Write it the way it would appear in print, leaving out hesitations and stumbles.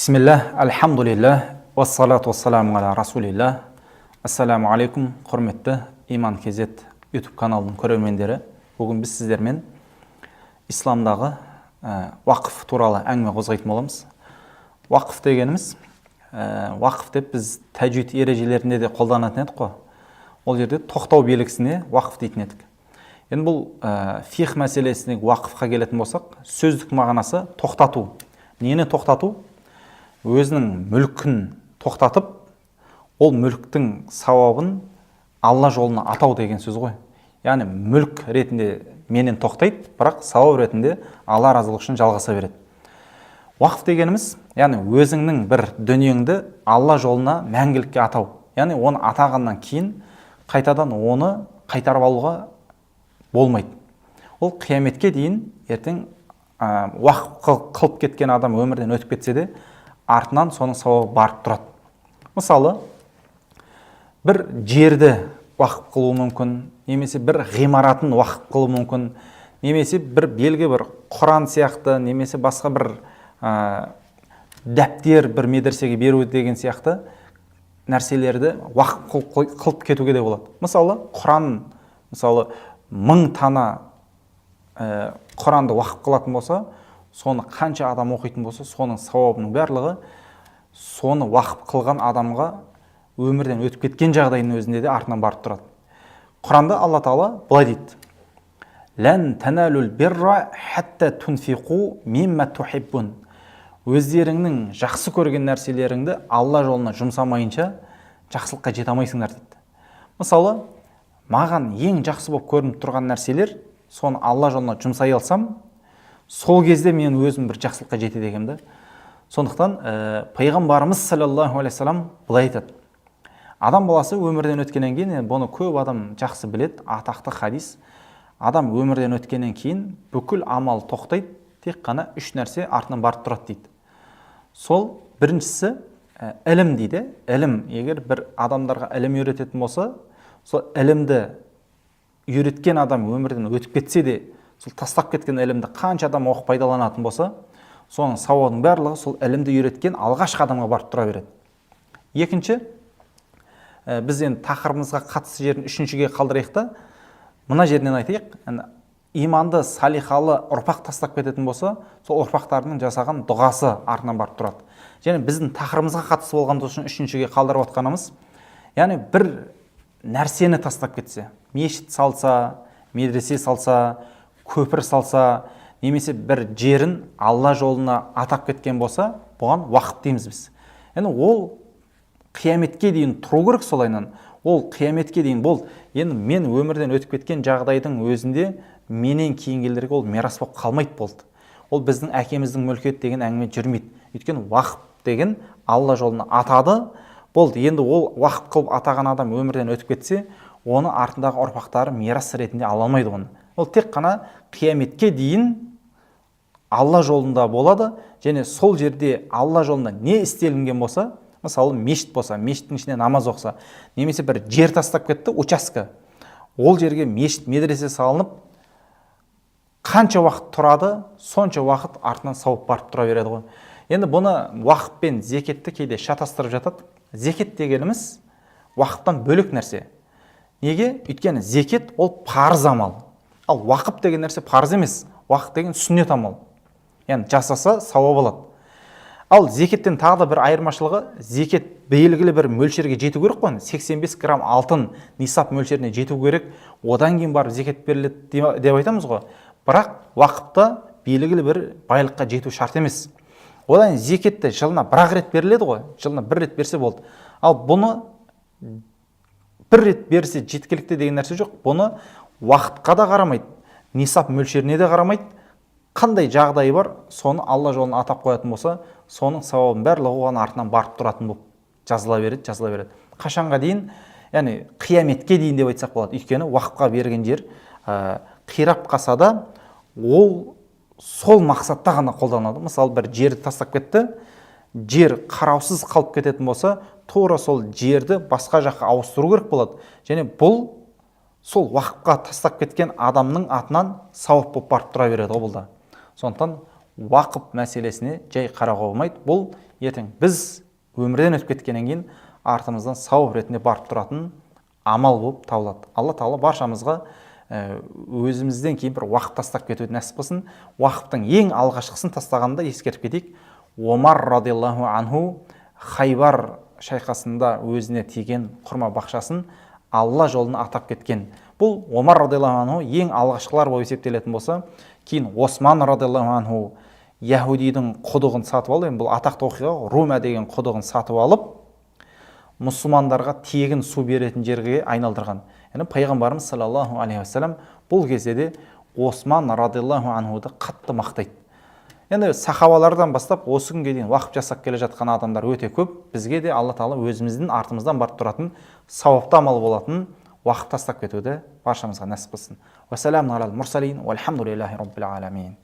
Бисмиллах, альхамдулиллах, вассалату вассаламу аля расулиллах. Ассаламу алейкум, құрметті Иман Кезет YouTube каналының көрермендері. Бүгін біз сіздермен исламдағы уақыф туралы әңгіме қозғайтын боламыз. Уақыф дегеніміз, уақыф деп біз тәжвид ережелерінде де қолданатын едік қой. Ол жерде тоқтау белгісіне уақыф дейтін едік. Енді бұл фих мәселесіне уақыфқа келетін болсақ, сөздік мағынасы тоқтату. Нені тоқтату? Өзінің мүлкін тоқтатып, ол мүлктің сауабын Алла жолына атау деген сөз ғой. Яғни мүлк ретінде менен тоқтайды, бірақ сауап ретінде Алла разылығы үшін жалғаса береді. Уақыф дегеніміз, яғни өзіңнің бір дүниеңді Алла жолына мәңгілікке атау. Яғни оны атағаннан кейін қайтадан оны қайтарып алуға болмайды. Ол қияметке дейін ертең уақыт қылып кеткен адам өмірден өтіп кетсе де, артынан соның сауабы барып тұрады. Мысалы, бір жерді уақыт қылу мүмкін, немесе бір ғимаратын уақыт қылу мүмкін, немесе бір белгі бір Құран сияқты, немесе басқа бір дәптер бір медресеге беру деген сияқты нәрселерді уақыт қылып кетуге де болады. Мысалы, Құран, мысалы 1000 тана Құранды уақыт қылатын болса, соны қанша адам оқитын болса, соның сауабының барлығы соны уақыт қылған адамға өмірден өтіп кеткен жағдайының өзінде де артынан барып тұрады. Құранда Алла Тағала былай дейді: «Лән таналул бирра хатта тунфиқу мимма тухиббун». Өздеріңнің жақсы көрген нәрселеріңді Алла жолына жұмсамайынша жақсылыққа жете алмайсыңдар дейді. Мысалы, маған ең жақсы болып көрініп тұрған нәрселер, соны Алла жолына жұмсай алсам, сол кезде мен өзім бір жақсылыққа жетеді екенмін. Сондықтан пайғамбарымыз саллаллаху алейхи вассалам былай айтады: адам баласы өмірден өткеннен кейін, бұны көп адам жақсы біледі, атақты хадис. Адам өмірден өткеннен кейін бүкіл амал тоқтайды, тек қана 3 нәрсе артынан барып тұрады дейді. Сол біріншісі ілім дейді. Ілім, егер бір адамдарға ілім үйрететін болса, сол ілімді үйреткен адам өмірден өтіп кетсе де, сол тастап кеткен ілімді қанша адам оқып пайдаланатын болса, соның сауабының барлығы сол ілімді үйреткен алғашқы адамға барып тұра береді. Екінші, біз енді тақырыбымызға қатысты жерін үшіншіге қалдырайық та, мына жерінен айтайық: иманды салихалы ұрпақ тастап кететін болса, сол ұрпақтардың жасаған дұғасы артынан барып тұрады. Және біздің тақырыбымызға қатысты болғандығы үшін үшіншіге қалдырып отқанымыз, яғни бір нәрсені тастап кетсе, мешіт салса, медресе салса, көпір салса, немесе бір жерін Алла жолына атап кеткен болса, бұған уақыт дейміз біз. Яғни ол қияметке дейін тұру керек солайынан. Ол қияметке дейін бол. Енді мен өмірден өтіп кеткен жағдайдың өзінде менен кейінгілерге ол мирас болып қалмайды болды. Ол біздің әкеміздің мүлкет деген әңгіме жүрмейді. Өйткені уақыт деген Алла жолына атады, болды. Енді ол уақыт қылып атаған адам өмірден өтіп кетсе, оны артындағы ұрпақтары мирас ретінде ала алмайды оны. Ол тек қана қияметке дейін Алла жолында болады, және сол жерде Алла жолында не істелінген болса, мысалы мешіт болса, мешіттің ішіне намаз оқса, немесе бір жер тастап кетті, участка, ол жерге мешіт, медресе салынып, қанша уақыт тұрады, сонша уақыт артынан сауап барып тұра береді ғой. Енді бұны уақыт пен зекетті кейде шатастырып жатады. Зекет дегеніміз уақыттан бөлек нәрсе. Неге? Өйткені зекет ол парыз амал. Ал уақыт деген нәрсе парыз емес. Уақыт деген сүннет амал. Яғни жасаса сауап алады. Ал зекеттен тағы да бір айырмашылығы, зекет белгілі бір мөлшерге жету керек қой. 85 грамм алтын нисап мөлшеріне жету керек. Одан кейін барып зекет беріледі деп айтамыз ғой. Бірақ уақытта белгілі бір байлыққа жету шарт емес. Одан зекетті жылына бір рет беріледі ғой. Жылына бір рет берсе болды. Ал бұны бір рет берсе жеткілікті деген нәрсе жоқ. Бұны уақытқа да қарамайды, нисап мөлшеріне де қарамайды. Қандай жағдайы бар, соны Алла жолын атап қоятын болса, соның сауабын барлығы оған артынан барып тұратын болып жазыла береді. Қашанға дейін, яғни қияметке дейін деп айтсақ болады. Өйткені уақытқа берген жер қирап қалса да, ол сол мақсатта ғана қолданады. Мысалы, бір жерді тастап кетті, жер қараусыз қалып кететін болса, тура сол жерді басқа жаққа ауыстыру керек болады. Және бұл сол уақытқа тастап кеткен адамның атынан сауап болып барып тұра береді ғой бұл да. Сондықтан уақып мәселесіне жай қарауға болмайды. Бұл ертең біз өмірден өтіп кеткеннен кейін артымыздан сауап ретінде барып тұратын амал болып табылады. Алла Тағала баршамызға өзімізден кейін бір уақып тастап кетуді нәсіп қылсын. Уақыптың ең алғашқысын тастағанда ескертіп кетейік. Омар радиаллаху анху Хайбар шайқасында өзіне тиген құрма бақшасын Алла жолын атап кеткен. Бұл Омар радиаллаху анху ең алғашқылар болып есептелетін болса, кейін Осман радиаллаху анху Яһудидің құдығын сатып алды. Бұл атақты оқиға, Рума деген құдығын сатып алып, мұсылмандарға тегін су беретін жерге айналдырған. Яғни пайғамбарымыз саллаллаху алейхи уассалам бұл кезде де Осман радиаллаху анхуды қатты мақтайды. Енді сахабалардан бастап осы күнге дейін уақып жасап келе жатқан адамдар өте көп. Бізге де Алла Тағала өзіміздің артымыздан барып тұратын сауапты амал болатын уақып тастап кетуді баршамызға нәсіп қылсын. Уассаламу алал мурсалин, вальхамдулиллахи раббил аламин.